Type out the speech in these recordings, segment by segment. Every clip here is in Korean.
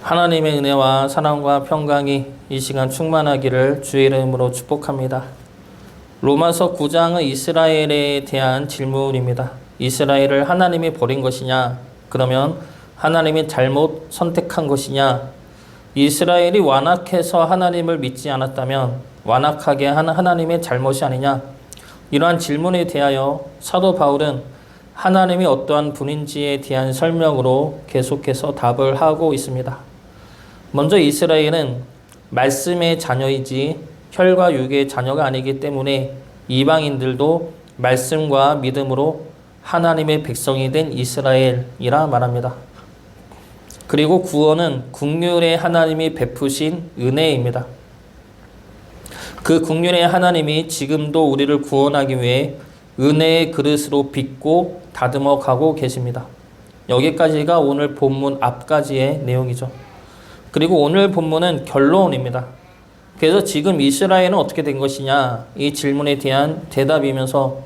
하나님의 은혜와 사랑과 평강이 이 시간 충만하기를 주의 이름으로 축복합니다. 로마서 9장은 이스라엘에 대한 질문입니다. 이스라엘을 하나님이 버린 것이냐? 그러면 하나님이 잘못 선택한 것이냐? 이스라엘이 완악해서 하나님을 믿지 않았다면 완악하게 한 하나님의 잘못이 아니냐? 이러한 질문에 대하여 사도 바울은 하나님이 어떠한 분인지에 대한 설명으로 계속해서 답을 하고 있습니다. 먼저 이스라엘은 말씀의 자녀이지 혈과 육의 자녀가 아니기 때문에 이방인들도 말씀과 믿음으로 하나님의 백성이 된 이스라엘이라 말합니다. 그리고 구원은 긍휼의 하나님이 베푸신 은혜입니다. 그 긍휼의 하나님이 지금도 우리를 구원하기 위해 은혜의 그릇으로 빚고 다듬어 가고 계십니다. 여기까지가 오늘 본문 앞까지의 내용이죠. 그리고 오늘 본문은 결론입니다. 그래서 지금 이스라엘은 어떻게 된 것이냐? 이 질문에 대한 대답이면서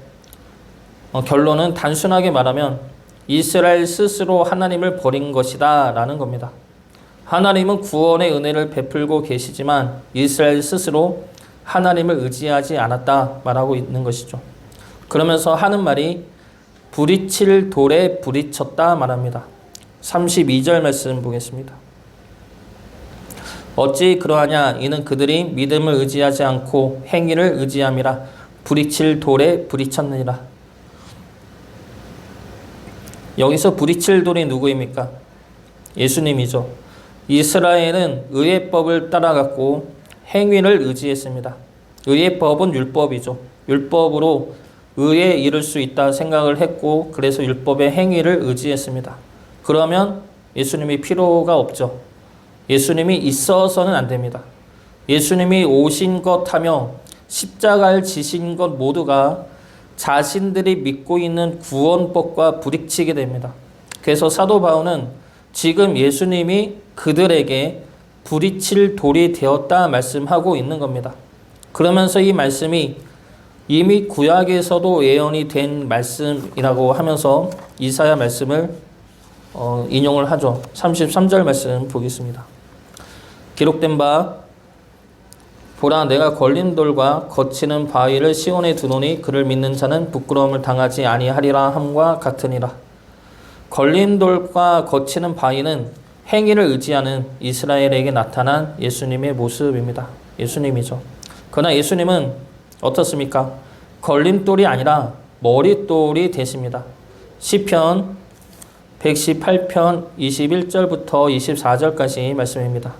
결론은 단순하게 말하면 이스라엘 스스로 하나님을 버린 것이다 라는 겁니다. 하나님은 구원의 은혜를 베풀고 계시지만 이스라엘 스스로 하나님을 의지하지 않았다 말하고 있는 것이죠. 그러면서 하는 말이 부딪힐 돌에 부딪혔다 말합니다. 32절 말씀 보겠습니다. 어찌 그러하냐? 이는 그들이 믿음을 의지하지 않고 행위를 의지함이라. 부딪힐 돌에 부딪혔느니라. 여기서 부딪힐 돌이 누구입니까? 예수님이죠. 이스라엘은 의회법을 따라갔고 행위를 의지했습니다. 의회법은 율법이죠. 율법으로 의에 이를 수 있다 생각을 했고 그래서 율법의 행위를 의지했습니다. 그러면 예수님이 필요가 없죠. 예수님이 있어서는 안 됩니다. 예수님이 오신 것 하며 십자가를 지신 것 모두가 자신들이 믿고 있는 구원법과 부딪히게 됩니다. 그래서 사도 바울은 지금 예수님이 그들에게 부딪힐 돌이 되었다 말씀하고 있는 겁니다. 그러면서 이 말씀이 이미 구약에서도 예언이 된 말씀이라고 하면서 이사야 말씀을 인용을 하죠. 33절 말씀 보겠습니다. 기록된 바 보라 내가 걸린 돌과 거치는 바위를 시온에 두노니 그를 믿는 자는 부끄러움을 당하지 아니하리라 함과 같으니라. 걸린 돌과 거치는 바위는 행위를 의지하는 이스라엘에게 나타난 예수님의 모습입니다. 예수님이죠. 그러나 예수님은 어떻습니까? 걸림돌이 아니라 머릿돌이 되십니다. 시편 118편 21절부터 24절까지 말씀입니다.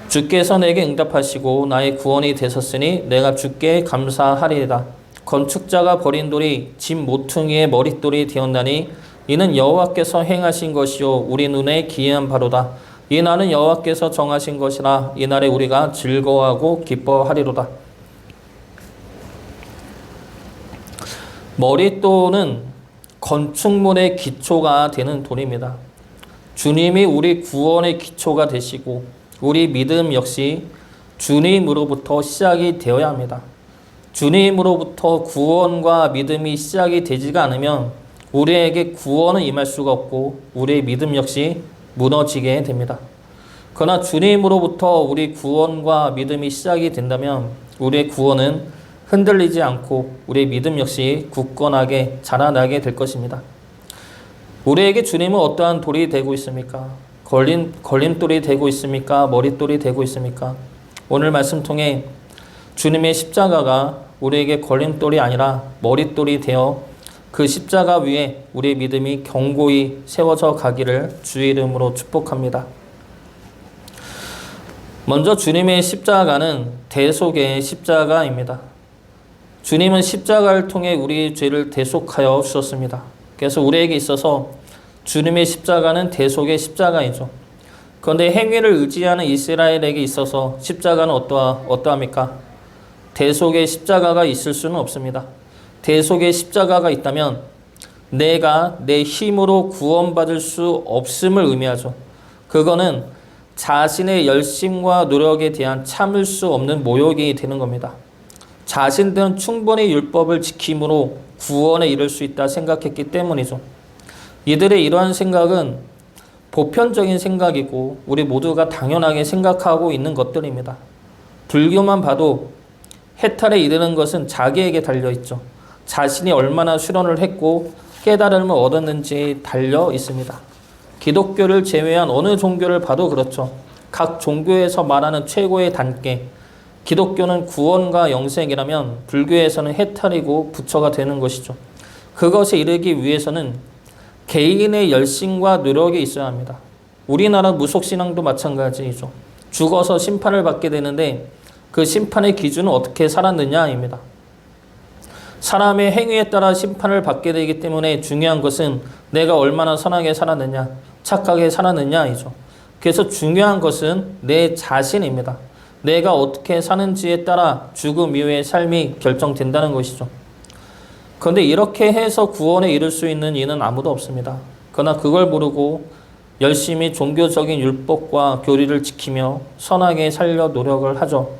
주께서 내게 응답하시고 나의 구원이 되셨으니 내가 주께 감사하리이다. 건축자가 버린 돌이 집 모퉁이의 머릿돌이 되었나니 이는 여호와께서 행하신 것이요 우리 눈에 기이한 바로다. 이 날은 여호와께서 정하신 것이라 이 날에 우리가 즐거워하고 기뻐하리로다. 머릿돌은 건축물의 기초가 되는 돌입니다. 주님이 우리 구원의 기초가 되시고 우리 믿음 역시 주님으로부터 시작이 되어야 합니다. 주님으로부터 구원과 믿음이 시작이 되지가 않으면 우리에게 구원은 임할 수가 없고 우리의 믿음 역시 무너지게 됩니다. 그러나 주님으로부터 우리 구원과 믿음이 시작이 된다면 우리의 구원은 흔들리지 않고 우리의 믿음 역시 굳건하게 자라나게 될 것입니다. 우리에게 주님은 어떠한 돌이 되고 있습니까? 걸림돌이 되고 있습니까? 머릿돌이 되고 있습니까? 오늘 말씀 통해 주님의 십자가가 우리에게 걸림돌이 아니라 머릿돌이 되어 그 십자가 위에 우리의 믿음이 견고히 세워져 가기를 주의 이름으로 축복합니다. 먼저 주님의 십자가는 대속의 십자가입니다. 주님은 십자가를 통해 우리의 죄를 대속하여 주셨습니다. 그래서 우리에게 있어서 주님의 십자가는 대속의 십자가이죠. 그런데 행위를 의지하는 이스라엘에게 있어서 십자가는 어떠합니까? 대속의 십자가가 있을 수는 없습니다. 대속의 십자가가 있다면 내가 내 힘으로 구원받을 수 없음을 의미하죠. 그거는 자신의 열심과 노력에 대한 참을 수 없는 모욕이 되는 겁니다. 자신들은 충분히 율법을 지킴으로 구원에 이를 수 있다 생각했기 때문이죠. 이들의 이러한 생각은 보편적인 생각이고 우리 모두가 당연하게 생각하고 있는 것들입니다. 불교만 봐도 해탈에 이르는 것은 자기에게 달려있죠. 자신이 얼마나 수련을 했고 깨달음을 얻었는지에 달려 있습니다. 기독교를 제외한 어느 종교를 봐도 그렇죠. 각 종교에서 말하는 최고의 단계, 기독교는 구원과 영생이라면 불교에서는 해탈이고 부처가 되는 것이죠. 그것에 이르기 위해서는 개인의 열심과 노력이 있어야 합니다. 우리나라 무속신앙도 마찬가지이죠. 죽어서 심판을 받게 되는데 그 심판의 기준은 어떻게 살았느냐입니다. 사람의 행위에 따라 심판을 받게 되기 때문에 중요한 것은 내가 얼마나 선하게 살았느냐, 착하게 살았느냐이죠. 그래서 중요한 것은 내 자신입니다. 내가 어떻게 사는지에 따라 죽음 이후의 삶이 결정된다는 것이죠. 그런데 이렇게 해서 구원에 이를 수 있는 이는 아무도 없습니다. 그러나 그걸 모르고 열심히 종교적인 율법과 교리를 지키며 선하게 살려 노력을 하죠.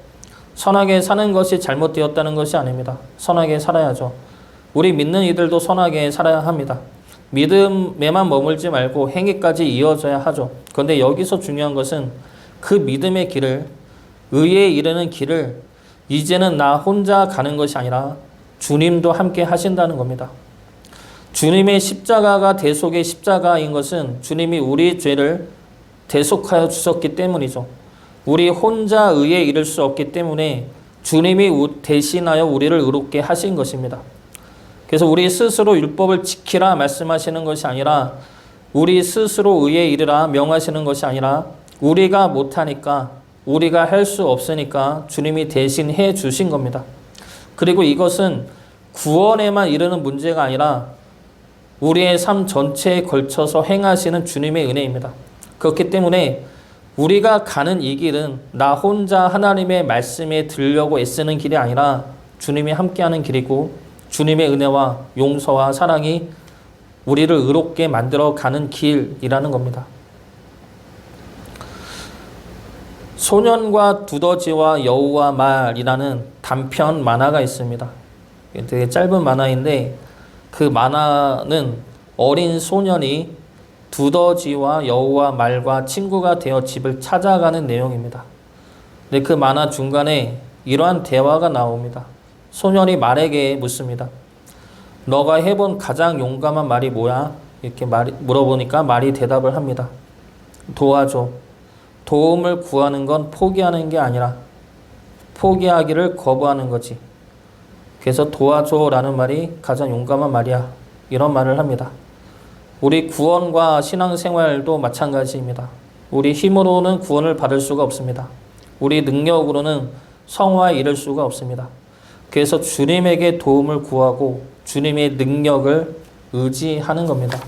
선하게 사는 것이 잘못되었다는 것이 아닙니다. 선하게 살아야죠. 우리 믿는 이들도 선하게 살아야 합니다. 믿음에만 머물지 말고 행위까지 이어져야 하죠. 그런데 여기서 중요한 것은 그 믿음의 길을, 의에 이르는 길을 이제는 나 혼자 가는 것이 아니라 주님도 함께 하신다는 겁니다. 주님의 십자가가 대속의 십자가인 것은 주님이 우리 죄를 대속하여 주셨기 때문이죠. 우리 혼자 의에 이를 수 없기 때문에 주님이 대신하여 우리를 의롭게 하신 것입니다. 그래서 우리 스스로 율법을 지키라 말씀하시는 것이 아니라 우리 스스로 의에 이르라 명하시는 것이 아니라 우리가 못하니까, 우리가 할 수 없으니까 주님이 대신 해 주신 겁니다. 그리고 이것은 구원에만 이르는 문제가 아니라 우리의 삶 전체에 걸쳐서 행하시는 주님의 은혜입니다. 그렇기 때문에 우리가 가는 이 길은 나 혼자 하나님의 말씀에 들으려고 애쓰는 길이 아니라 주님이 함께하는 길이고 주님의 은혜와 용서와 사랑이 우리를 의롭게 만들어 가는 길이라는 겁니다. 소년과 두더지와 여우와 말이라는 단편 만화가 있습니다. 되게 짧은 만화인데 그 만화는 어린 소년이 두더지와 여우와 말과 친구가 되어 집을 찾아가는 내용입니다. 근데 그 만화 중간에 이러한 대화가 나옵니다. 소년이 말에게 묻습니다. 너가 해본 가장 용감한 말이 뭐야? 이렇게 물어보니까 말이 대답을 합니다. 도와줘. 도움을 구하는 건 포기하는 게 아니라 포기하기를 거부하는 거지. 그래서 도와줘라는 말이 가장 용감한 말이야. 이런 말을 합니다. 우리 구원과 신앙생활도 마찬가지입니다. 우리 힘으로는 구원을 받을 수가 없습니다. 우리 능력으로는 성화에 이를 수가 없습니다. 그래서 주님에게 도움을 구하고 주님의 능력을 의지하는 겁니다.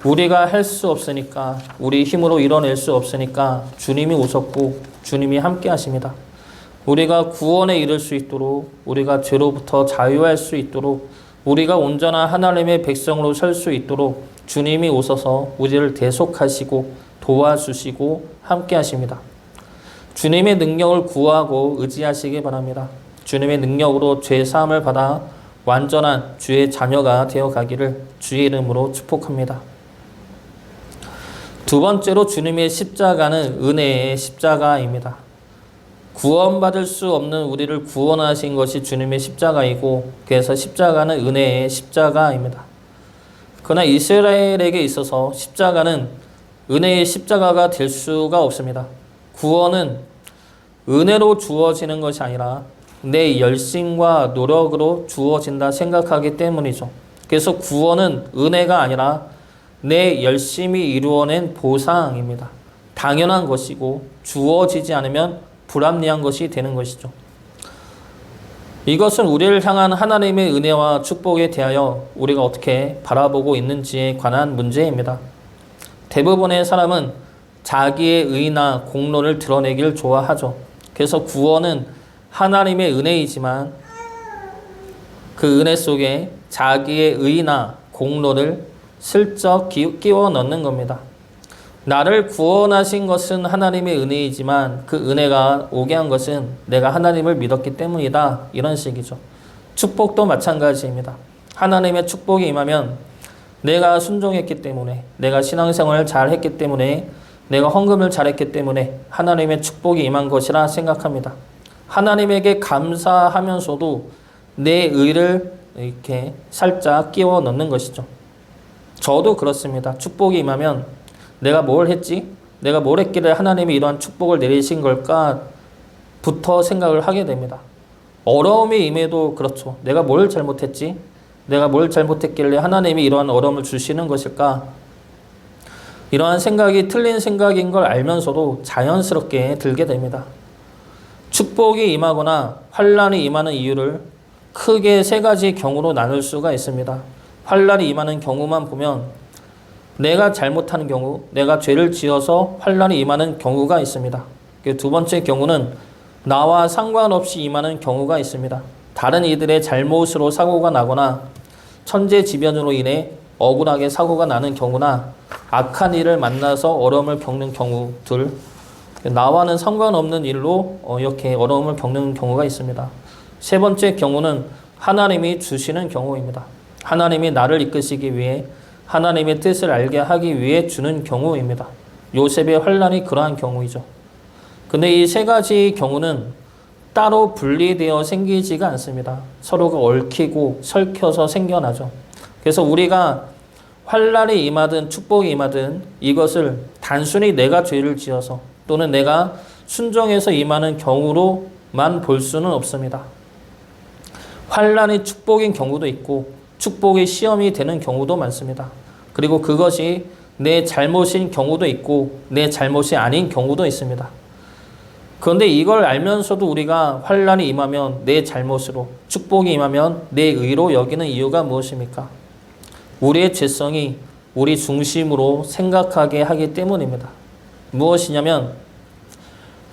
우리가 할 수 없으니까, 우리 힘으로 이뤄낼 수 없으니까 주님이 오셨고 주님이 함께 하십니다. 우리가 구원에 이를 수 있도록, 우리가 죄로부터 자유할 수 있도록, 우리가 온전한 하나님의 백성으로 설 수 있도록 주님이 오셔서 우리를 대속하시고 도와주시고 함께 하십니다. 주님의 능력을 구하고 의지하시기 바랍니다. 주님의 능력으로 죄 사함을 받아 완전한 주의 자녀가 되어 가기를 주의 이름으로 축복합니다. 두 번째로 주님의 십자가는 은혜의 십자가입니다. 구원받을 수 없는 우리를 구원하신 것이 주님의 십자가이고 그래서 십자가는 은혜의 십자가입니다. 그러나 이스라엘에게 있어서 십자가는 은혜의 십자가가 될 수가 없습니다. 구원은 은혜로 주어지는 것이 아니라 내 열심과 노력으로 주어진다 생각하기 때문이죠. 그래서 구원은 은혜가 아니라 내 열심히 이루어낸 보상입니다. 당연한 것이고 주어지지 않으면 불합리한 것이 되는 것이죠. 이것은 우리를 향한 하나님의 은혜와 축복에 대하여 우리가 어떻게 바라보고 있는지에 관한 문제입니다. 대부분의 사람은 자기의 의나 공로를 드러내기를 좋아하죠. 그래서 구원은 하나님의 은혜이지만 그 은혜 속에 자기의 의나 공로를 슬쩍 끼워 넣는 겁니다. 나를 구원하신 것은 하나님의 은혜이지만 그 은혜가 오게 한 것은 내가 하나님을 믿었기 때문이다. 이런 식이죠. 축복도 마찬가지입니다. 하나님의 축복이 임하면 내가 순종했기 때문에, 내가 신앙생활을 잘 했기 때문에, 내가 헌금을 잘했기 때문에 하나님의 축복이 임한 것이라 생각합니다. 하나님에게 감사하면서도 내 의를 이렇게 살짝 끼워 넣는 것이죠. 저도 그렇습니다. 축복이 임하면 내가 뭘 했지? 내가 뭘 했길래 하나님이 이러한 축복을 내리신 걸까? 부터 생각을 하게 됩니다. 어려움이 임해도 그렇죠. 내가 뭘 잘못했지? 내가 뭘 잘못했길래 하나님이 이러한 어려움을 주시는 것일까? 이러한 생각이 틀린 생각인 걸 알면서도 자연스럽게 들게 됩니다. 축복이 임하거나 환난이 임하는 이유를 크게 세 가지 경우로 나눌 수가 있습니다. 환난이 임하는 경우만 보면 내가 잘못하는 경우, 내가 죄를 지어서 환난이 임하는 경우가 있습니다. 두 번째 경우는 나와 상관없이 임하는 경우가 있습니다. 다른 이들의 잘못으로 사고가 나거나 천재지변으로 인해 억울하게 사고가 나는 경우나 악한 일을 만나서 어려움을 겪는 경우들, 나와는 상관없는 일로 이렇게 어려움을 겪는 경우가 있습니다. 세 번째 경우는 하나님이 주시는 경우입니다. 하나님이 나를 이끄시기 위해 하나님의 뜻을 알게 하기 위해 주는 경우입니다. 요셉의 환난이 그러한 경우이죠. 근데 이 세 가지 경우는 따로 분리되어 생기지가 않습니다. 서로가 얽히고 설켜서 생겨나죠. 그래서 우리가 환난이 임하든 축복이 임하든 이것을 단순히 내가 죄를 지어서 또는 내가 순종해서 임하는 경우로만 볼 수는 없습니다. 환난이 축복인 경우도 있고 축복이 시험이 되는 경우도 많습니다. 그리고 그것이 내 잘못인 경우도 있고 내 잘못이 아닌 경우도 있습니다. 그런데 이걸 알면서도 우리가 환난이 임하면 내 잘못으로, 축복이 임하면 내 의로 여기는 이유가 무엇입니까? 우리의 죄성이 우리 중심으로 생각하게 하기 때문입니다. 무엇이냐면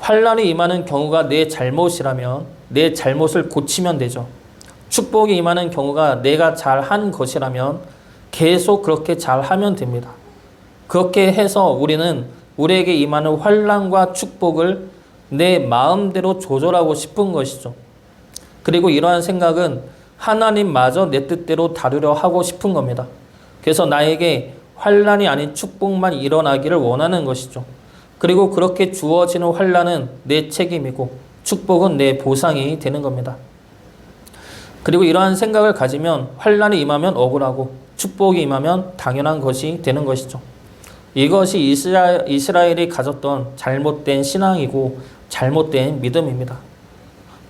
환난이 임하는 경우가 내 잘못이라면 내 잘못을 고치면 되죠. 축복이 임하는 경우가 내가 잘한 것이라면 계속 그렇게 잘하면 됩니다. 그렇게 해서 우리는 우리에게 임하는 환난과 축복을 내 마음대로 조절하고 싶은 것이죠. 그리고 이러한 생각은 하나님마저 내 뜻대로 다루려 하고 싶은 겁니다. 그래서 나에게 환난이 아닌 축복만 일어나기를 원하는 것이죠. 그리고 그렇게 주어지는 환난은 내 책임이고 축복은 내 보상이 되는 겁니다. 그리고 이러한 생각을 가지면 환난이 임하면 억울하고 축복이 임하면 당연한 것이 되는 것이죠. 이것이 이스라엘이 가졌던 잘못된 신앙이고 잘못된 믿음입니다.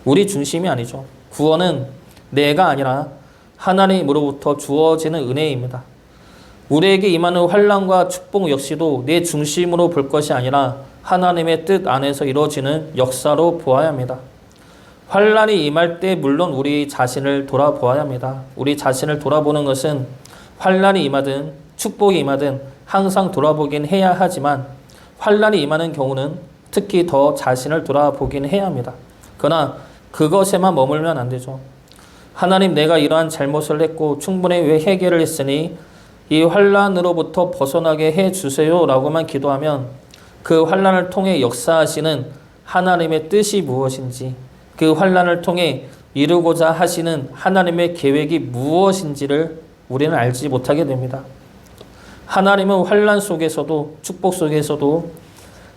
우리 중심이 아니죠. 구원은 내가 아니라 하나님으로부터 주어지는 은혜입니다. 우리에게 임하는 환난과 축복 역시도 내 중심으로 볼 것이 아니라 하나님의 뜻 안에서 이루어지는 역사로 보아야 합니다. 환난이 임할 때 물론 우리 자신을 돌아보아야 합니다. 우리 자신을 돌아보는 것은 환난이 임하든 축복이 임하든 항상 돌아보긴 해야 하지만 환난이 임하는 경우는 특히 더 자신을 돌아보긴 해야 합니다. 그러나 그것에만 머물면 안 되죠. 하나님, 내가 이러한 잘못을 했고 충분히 왜 해결을 했으니 이 환난으로부터 벗어나게 해주세요 라고만 기도하면 그 환난을 통해 역사하시는 하나님의 뜻이 무엇인지, 그 환난을 통해 이루고자 하시는 하나님의 계획이 무엇인지를 우리는 알지 못하게 됩니다. 하나님은 환난 속에서도 축복 속에서도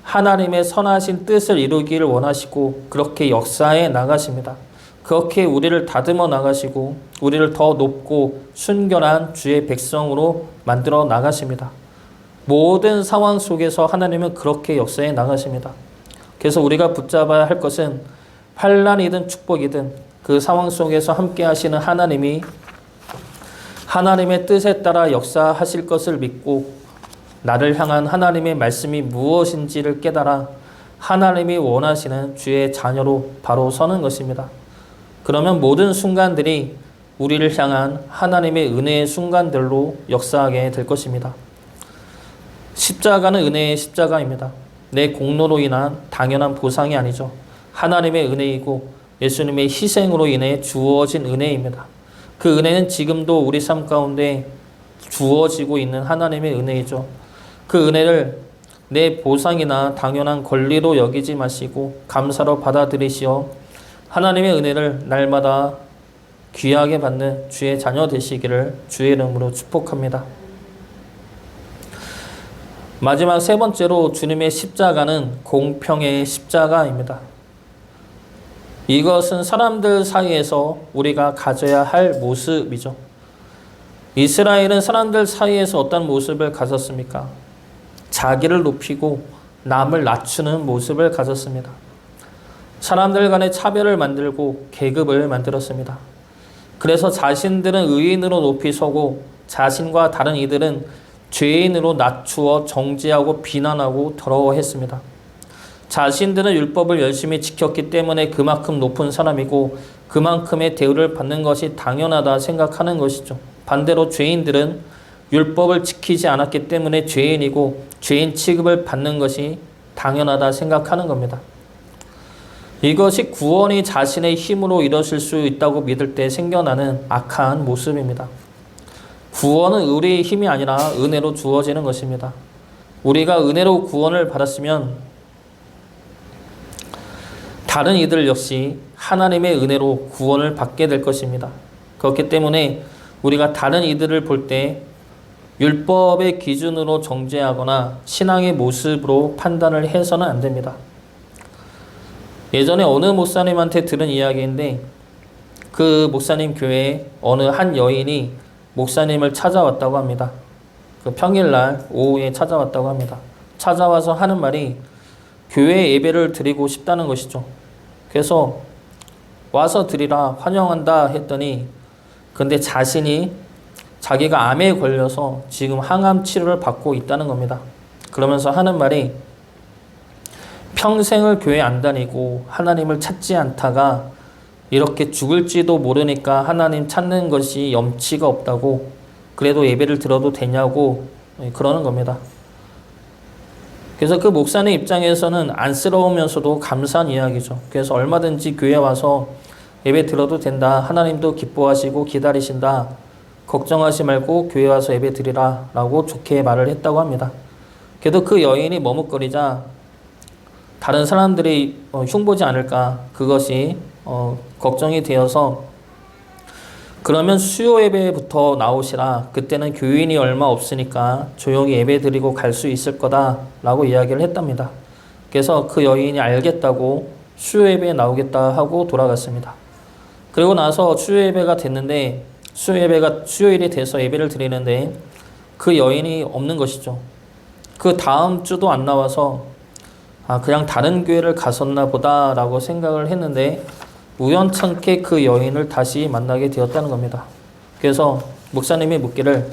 하나님의 선하신 뜻을 이루기를 원하시고 그렇게 역사해 나가십니다. 그렇게 우리를 다듬어 나가시고 우리를 더 높고 순결한 주의 백성으로 만들어 나가십니다. 모든 상황 속에서 하나님은 그렇게 역사해 나가십니다. 그래서 우리가 붙잡아야 할 것은 환난이든 축복이든 그 상황 속에서 함께 하시는 하나님이 하나님의 뜻에 따라 역사하실 것을 믿고 나를 향한 하나님의 말씀이 무엇인지를 깨달아 하나님이 원하시는 주의 자녀로 바로 서는 것입니다. 그러면 모든 순간들이 우리를 향한 하나님의 은혜의 순간들로 역사하게 될 것입니다. 십자가는 은혜의 십자가입니다. 내 공로로 인한 당연한 보상이 아니죠. 하나님의 은혜이고 예수님의 희생으로 인해 주어진 은혜입니다. 그 은혜는 지금도 우리 삶 가운데 주어지고 있는 하나님의 은혜이죠. 그 은혜를 내 보상이나 당연한 권리로 여기지 마시고 감사로 받아들이시어 하나님의 은혜를 날마다 귀하게 받는 주의 자녀 되시기를 주의 이름으로 축복합니다. 마지막 세 번째로 주님의 십자가는 공평의 십자가입니다. 이것은 사람들 사이에서 우리가 가져야 할 모습이죠. 이스라엘은 사람들 사이에서 어떤 모습을 가졌습니까? 자기를 높이고 남을 낮추는 모습을 가졌습니다. 사람들 간의 차별을 만들고 계급을 만들었습니다. 그래서 자신들은 의인으로 높이 서고 자신과 다른 이들은 죄인으로 낮추어 정죄하고 비난하고 더러워했습니다. 자신들은 율법을 열심히 지켰기 때문에 그만큼 높은 사람이고 그만큼의 대우를 받는 것이 당연하다 생각하는 것이죠. 반대로 죄인들은 율법을 지키지 않았기 때문에 죄인이고 죄인 취급을 받는 것이 당연하다 생각하는 겁니다. 이것이 구원이 자신의 힘으로 이루어질 수 있다고 믿을 때 생겨나는 악한 모습입니다. 구원은 우리의 힘이 아니라 은혜로 주어지는 것입니다. 우리가 은혜로 구원을 받았으면 다른 이들 역시 하나님의 은혜로 구원을 받게 될 것입니다. 그렇기 때문에 우리가 다른 이들을 볼 때 율법의 기준으로 정죄하거나 신앙의 모습으로 판단을 해서는 안 됩니다. 예전에 어느 목사님한테 들은 이야기인데 그 목사님 교회에 어느 한 여인이 목사님을 찾아왔다고 합니다. 그 평일날 오후에 찾아왔다고 합니다. 찾아와서 하는 말이 교회 예배를 드리고 싶다는 것이죠. 그래서 와서 드리라 환영한다 했더니 근데 자기가 암에 걸려서 지금 항암 치료를 받고 있다는 겁니다. 그러면서 하는 말이 평생을 교회 안 다니고 하나님을 찾지 않다가 이렇게 죽을지도 모르니까 하나님 찾는 것이 염치가 없다고 그래도 예배를 들어도 되냐고 그러는 겁니다. 그래서 그 목사님 입장에서는 안쓰러우면서도 감사한 이야기죠. 그래서 얼마든지 교회 와서 예배 들어도 된다. 하나님도 기뻐하시고 기다리신다. 걱정하지 말고 교회 와서 예배 드리라 라고 좋게 말을 했다고 합니다. 그래도 그 여인이 머뭇거리자 다른 사람들이 흉보지 않을까 그것이 걱정이 되어서 그러면 수요 예배부터 나오시라. 그때는 교인이 얼마 없으니까 조용히 예배 드리고 갈 수 있을 거다 라고 이야기를 했답니다. 그래서 그 여인이 알겠다고 수요 예배에 나오겠다 하고 돌아갔습니다. 그리고 나서 수요 예배가 됐는데 수요일이 돼서 예배를 드리는데 그 여인이 없는 것이죠. 그 다음 주도 안 나와서 그냥 다른 교회를 갔었나 보다 라고 생각을 했는데 우연찮게 그 여인을 다시 만나게 되었다는 겁니다. 그래서 목사님이 묻기를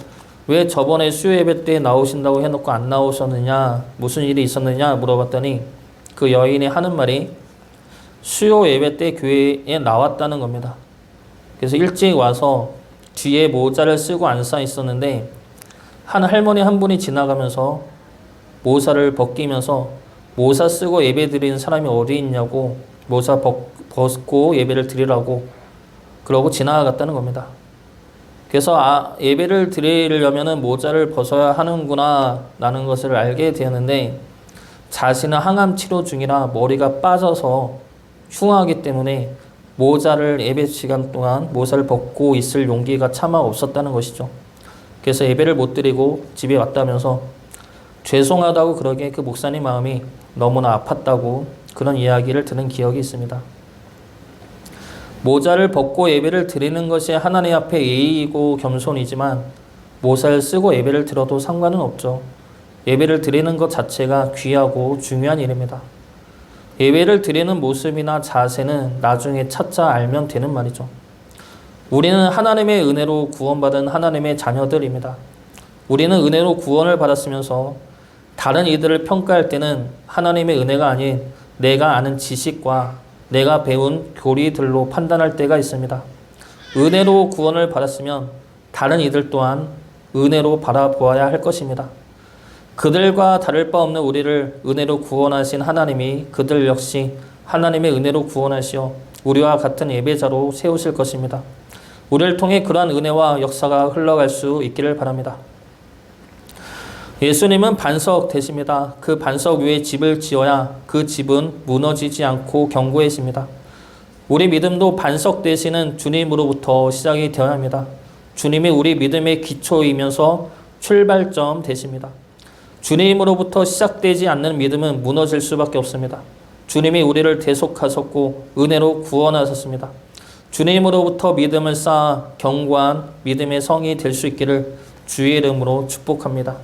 왜 저번에 수요 예배 때 나오신다고 해놓고 안 나오셨느냐 무슨 일이 있었느냐 물어봤더니 그 여인이 하는 말이 수요 예배 때 교회에 나왔다는 겁니다. 그래서 일찍 와서 뒤에 모자를 쓰고 앉아 있었는데 한 할머니 한 분이 지나가면서 모자를 벗기면서 모자 쓰고 예배 드리는 사람이 어디 있냐고 모자 벗고 예배를 드리라고 그러고 지나갔다는 겁니다. 그래서 예배를 드리려면 모자를 벗어야 하는구나 라는 것을 알게 되었는데 자신은 항암 치료 중이라 머리가 빠져서 흉하기 때문에 모자를 예배 시간 동안 모자를 벗고 있을 용기가 차마 없었다는 것이죠. 그래서 예배를 못 드리고 집에 왔다면서 죄송하다고 그러기에 그 목사님 마음이 너무나 아팠다고 그런 이야기를 들은 기억이 있습니다. 모자를 벗고 예배를 드리는 것이 하나님 앞에 예의이고 겸손이지만 모자를 쓰고 예배를 드려도 상관은 없죠. 예배를 드리는 것 자체가 귀하고 중요한 일입니다. 예배를 드리는 모습이나 자세는 나중에 찾아 알면 되는 말이죠. 우리는 하나님의 은혜로 구원받은 하나님의 자녀들입니다. 우리는 은혜로 구원을 받았으면서 다른 이들을 평가할 때는 하나님의 은혜가 아닌 내가 아는 지식과 내가 배운 교리들로 판단할 때가 있습니다. 은혜로 구원을 받았으면 다른 이들 또한 은혜로 바라보아야 할 것입니다. 그들과 다를 바 없는 우리를 은혜로 구원하신 하나님이 그들 역시 하나님의 은혜로 구원하시어 우리와 같은 예배자로 세우실 것입니다. 우리를 통해 그러한 은혜와 역사가 흘러갈 수 있기를 바랍니다. 예수님은 반석 되십니다. 그 반석 위에 집을 지어야 그 집은 무너지지 않고 견고해집니다. 우리 믿음도 반석 되시는 주님으로부터 시작이 되어야 합니다. 주님이 우리 믿음의 기초이면서 출발점 되십니다. 주님으로부터 시작되지 않는 믿음은 무너질 수밖에 없습니다. 주님이 우리를 대속하셨고 은혜로 구원하셨습니다. 주님으로부터 믿음을 쌓아 견고한 믿음의 성이 될 수 있기를 주의 이름으로 축복합니다.